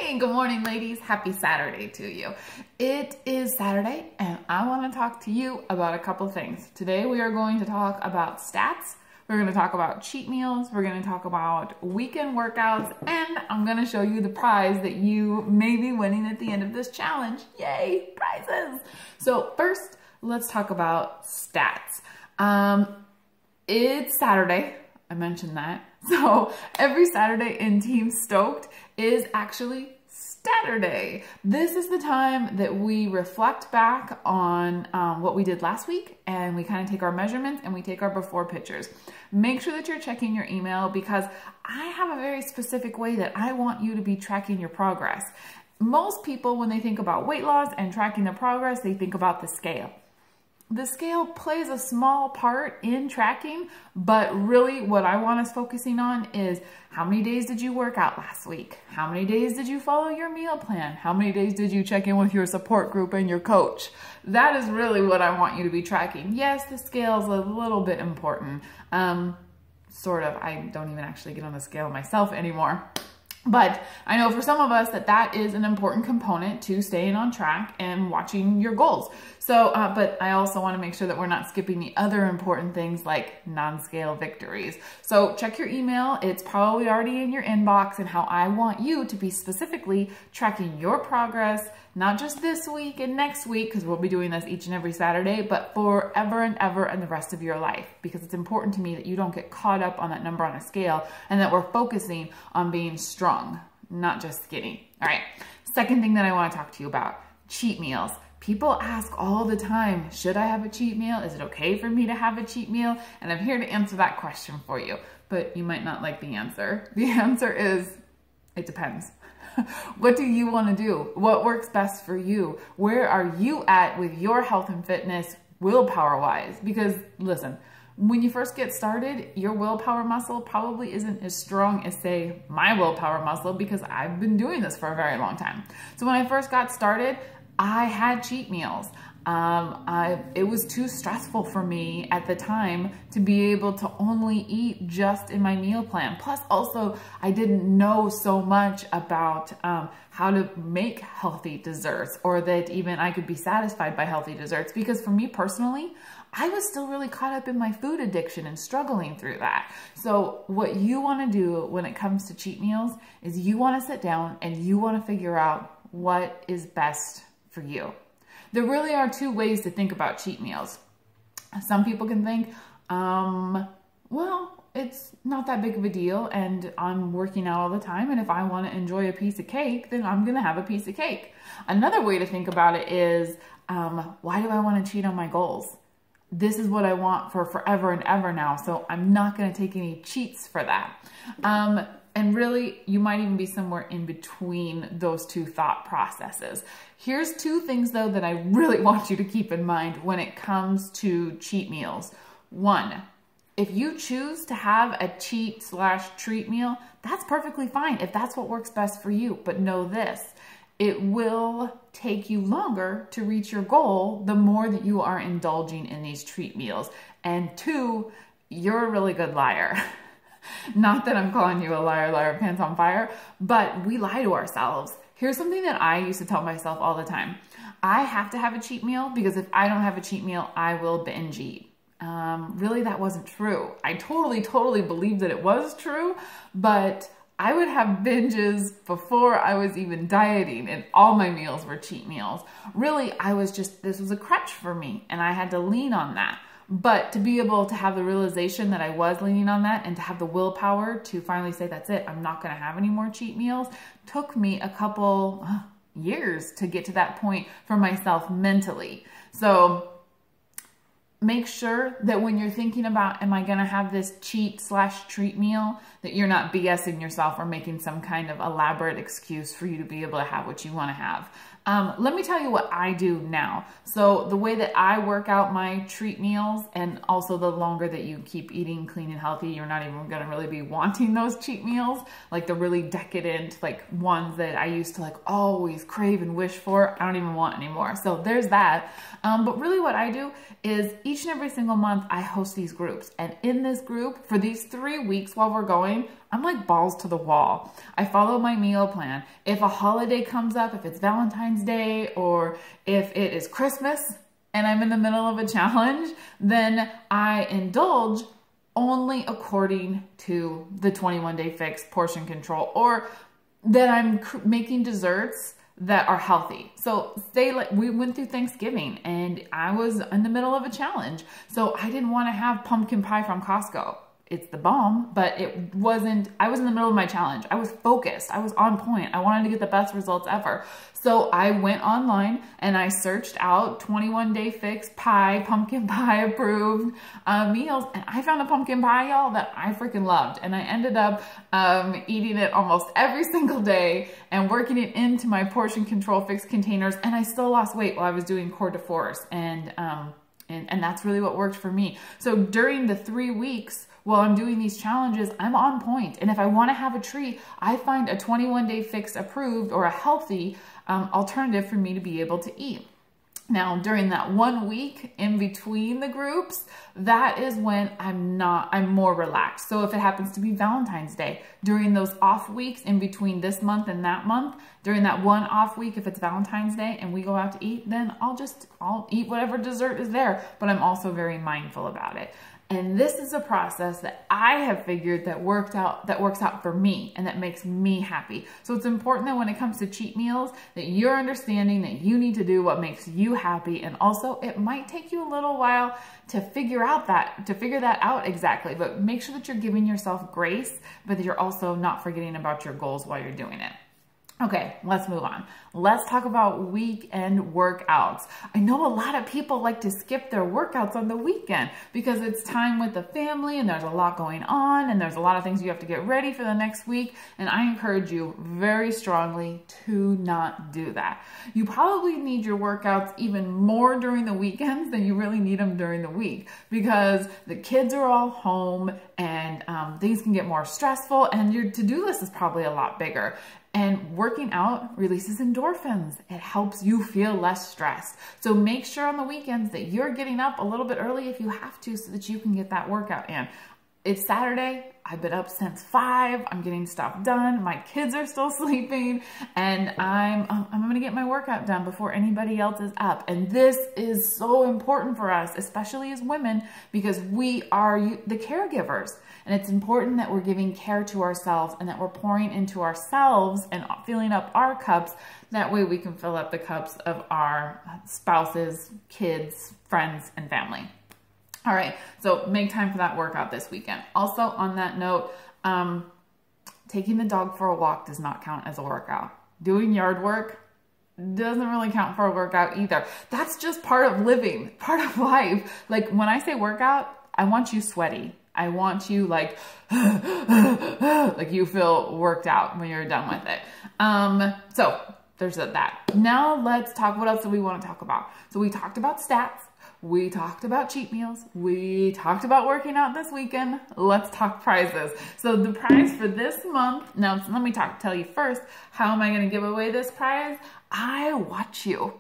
Hey, good morning, ladies. Happy Saturday to you. It is Saturday, and I want to talk to you about a couple things. Today, we are going to talk about stats. We're going to talk about cheat meals. We're going to talk about weekend workouts, and I'm going to show you the prize that you may be winning at the end of this challenge. Yay, prizes! So first, let's talk about stats. It's Saturday. I mentioned that. So every Saturday in Team Stoked is actually Saturday. This is the time that we reflect back on what we did last week, and we kind of take our measurements and we take our before pictures. Make sure that you're checking your email because I have a very specific way that I want you to be tracking your progress. Most people, when they think about weight loss and tracking their progress, they think about the scale. The scale plays a small part in tracking, but really what I want us focusing on is how many days did you work out last week? How many days did you follow your meal plan? How many days did you check in with your support group and your coach? That is really what I want you to be tracking. Yes, the scale is a little bit important. Sort of. I don't even actually get on the scale myself anymore. But I know for some of us that is an important component to staying on track and watching your goals. So, but I also want to make sure that we're not skipping the other important things like non-scale victories. So check your email. It's probably already in your inbox, and how I want you to be specifically tracking your progress, not just this week and next week, because we'll be doing this each and every Saturday, but forever and ever and the rest of your life, because it's important to me that you don't get caught up on that number on a scale and that we're focusing on being strong, not just skinny. All right. Second thing that I want to talk to you about, cheat meals. People ask all the time, should I have a cheat meal? Is it okay for me to have a cheat meal? And I'm here to answer that question for you, but you might not like the answer. The answer is, it depends. What do you want to do? What works best for you? Where are you at with your health and fitness willpower wise? Because listen, when you first get started, your willpower muscle probably isn't as strong as, say, my willpower muscle, because I've been doing this for a very long time. So when I first got started, I had cheat meals. It was too stressful for me at the time to be able to only eat just in my meal plan. Plus also, I didn't know so much about how to make healthy desserts, or that even I could be satisfied by healthy desserts, because for me personally, I was still really caught up in my food addiction and struggling through that. So what you want to do when it comes to cheat meals is you want to sit down and you want to figure out what is best for you. There really are two ways to think about cheat meals. Some people can think, well, it's not that big of a deal, and I'm working out all the time, and if I want to enjoy a piece of cake, then I'm going to have a piece of cake. Another way to think about it is, why do I want to cheat on my goals? This is what I want for forever and ever now, so I'm not going to take any cheats for that. And really, you might even be somewhere in between those two thought processes. Here's two things, though, that I really want you to keep in mind when it comes to cheat meals. One, if you choose to have a cheat/treat meal, that's perfectly fine if that's what works best for you. But know this, it will take you longer to reach your goal the more that you are indulging in these treat meals. And two, you're a really good liar. Not that I'm calling you a liar, liar, pants on fire, but we lie to ourselves. Here's something that I used to tell myself all the time. I have to have a cheat meal, because if I don't have a cheat meal, I will binge eat. Really, that wasn't true. I totally believed that it was true, but I would have binges before I was even dieting, and all my meals were cheat meals. Really, this was a crutch for me, and I had to lean on that. But to be able to have the realization that I was leaning on that, and to have the willpower to finally say, that's it, I'm not going to have any more cheat meals, took me a couple years to get to that point for myself mentally. So make sure that when you're thinking about, am I going to have this cheat/treat meal, that you're not BSing yourself or making some kind of elaborate excuse for you to be able to have what you want to have. Let me tell you what I do now. So the way that I work out my treat meals, and also the longer that you keep eating clean and healthy, you're not even going to really be wanting those cheat meals, like the really decadent, like ones that I used to like always crave and wish for, I don't even want anymore. So there's that. But really what I do is each and every single month I host these groups. And in this group, for these 3 weeks while we're going, I'm like balls to the wall. I follow my meal plan. If a holiday comes up, if it's Valentine's Day or if it is Christmas and I'm in the middle of a challenge, then I indulge only according to the 21-day fix portion control, or that I'm making desserts that are healthy. So say like we went through Thanksgiving and I was in the middle of a challenge. So I didn't want to have pumpkin pie from Costco. It's the bomb, but it wasn't, I was in the middle of my challenge. I was focused. I was on point. I wanted to get the best results ever. So I went online and I searched out 21-day fix pie, pumpkin pie approved meals. And I found a pumpkin pie, y'all, that I freaking loved. And I ended up eating it almost every single day and working it into my portion control fix containers. And I still lost weight while I was doing Core de Force. And that's really what worked for me. So during the 3 weeks, while I'm doing these challenges, I'm on point. And if I want to have a treat, I find a 21-day fix approved or a healthy alternative for me to be able to eat. Now, during that 1 week in between the groups, that is when I'm more relaxed. So if it happens to be Valentine's Day, during those off weeks in between this month and that month, during that one off week, if it's Valentine's Day and we go out to eat, then I'll eat whatever dessert is there, but I'm also very mindful about it. And this is a process that I have figured that works out for me and that makes me happy. So it's important that when it comes to cheat meals, that you're understanding that you need to do what makes you happy. And also it might take you a little while to figure that out exactly, but make sure that you're giving yourself grace, but that you're also not forgetting about your goals while you're doing it. Okay, let's move on. Let's talk about weekend workouts. I know a lot of people like to skip their workouts on the weekend because it's time with the family and there's a lot going on and there's a lot of things you have to get ready for the next week. And I encourage you very strongly to not do that. You probably need your workouts even more during the weekends than you really need them during the week because the kids are all home and things can get more stressful and your to-do list is probably a lot bigger. And working out releases endorphins. It helps you feel less stressed. So make sure on the weekends that you're getting up a little bit early if you have to so that you can get that workout in. It's Saturday. I've been up since 5. I'm getting stuff done. My kids are still sleeping and I'm going to get my workout done before anybody else is up. And this is so important for us, especially as women, because we are the caregivers. And it's important that we're giving care to ourselves and that we're pouring into ourselves and filling up our cups. That way we can fill up the cups of our spouses, kids, friends, and family. All right, so make time for that workout this weekend. Also, on that note, taking the dog for a walk does not count as a workout. Doing yard work doesn't really count for a workout either. That's just part of living, part of life. Like when I say workout, I want you sweaty. I want you like you feel worked out when you're done with it. So there's that. Now let's talk, what else do we want to talk about? So we talked about stats. We talked about cheat meals. We talked about working out this weekend. Let's talk prizes. So the prize for this month, now let me tell you first, how am I going to give away this prize? I watch you.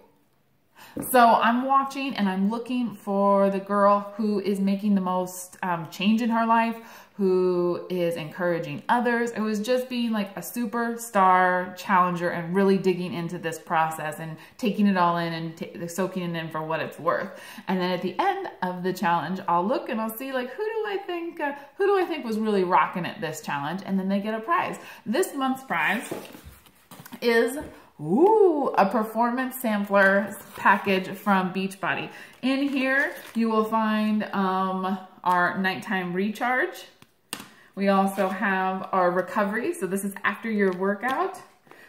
So I'm watching and I'm looking for the girl who is making the most change in her life, who is encouraging others. It was just being like a superstar challenger and really digging into this process and taking it all in and soaking it in for what it's worth. And then at the end of the challenge, I'll look and I'll see like, who do I think was really rocking it this challenge? And then they get a prize. This month's prize is a performance sampler package from Beachbody. In here, you will find our nighttime recharge. We also have our recovery. So this is after your workout.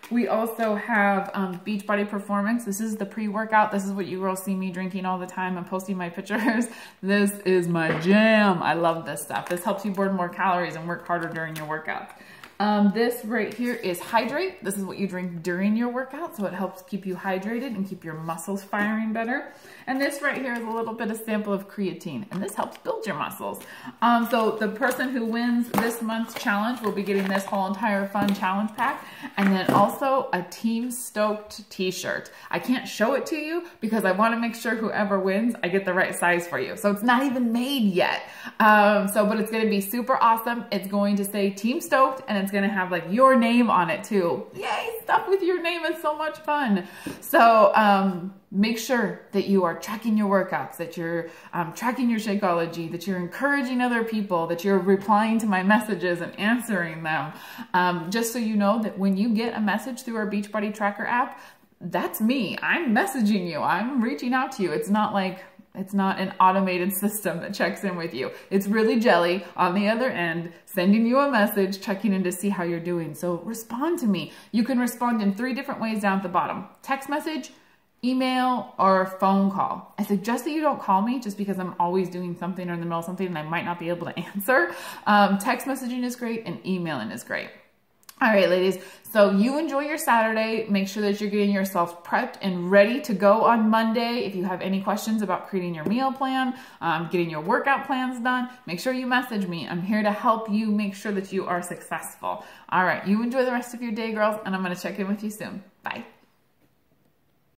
We also have Beachbody Performance. This is the pre-workout. This is what you girls see me drinking all the time and posting my pictures. This is my jam. I love this stuff. This helps you burn more calories and work harder during your workout. This right here is Hydrate. This is what you drink during your workout, so it helps keep you hydrated and keep your muscles firing better. And this right here is a little bit of sample of creatine, and this helps build your muscles. So the person who wins this month's challenge will be getting this whole entire fun challenge pack, and then also a Team Stoked t-shirt. I can't show it to you because I want to make sure whoever wins, I get the right size for you. So it's not even made yet. But it's going to be super awesome. It's going to say Team Stoked, and it's going to have like your name on it too. Yay, stuff with your name is so much fun. So make sure that you are tracking your workouts, that you're tracking your Shakeology, that you're encouraging other people, that you're replying to my messages and answering them. Just so you know that when you get a message through our Beachbody Tracker app, that's me. I'm messaging you. I'm reaching out to you. It's not like, it's not an automated system that checks in with you. It's really Jelly on the other end, sending you a message, checking in to see how you're doing. So respond to me. You can respond in 3 different ways down at the bottom: text message, email, or phone call. I suggest that you don't call me just because I'm always doing something or in the middle of something and I might not be able to answer. Text messaging is great and emailing is great. All right, ladies, so you enjoy your Saturday. Make sure that you're getting yourself prepped and ready to go on Monday. If you have any questions about creating your meal plan, getting your workout plans done, make sure you message me. I'm here to help you make sure that you are successful. All right, you enjoy the rest of your day, girls, and I'm going to check in with you soon. Bye.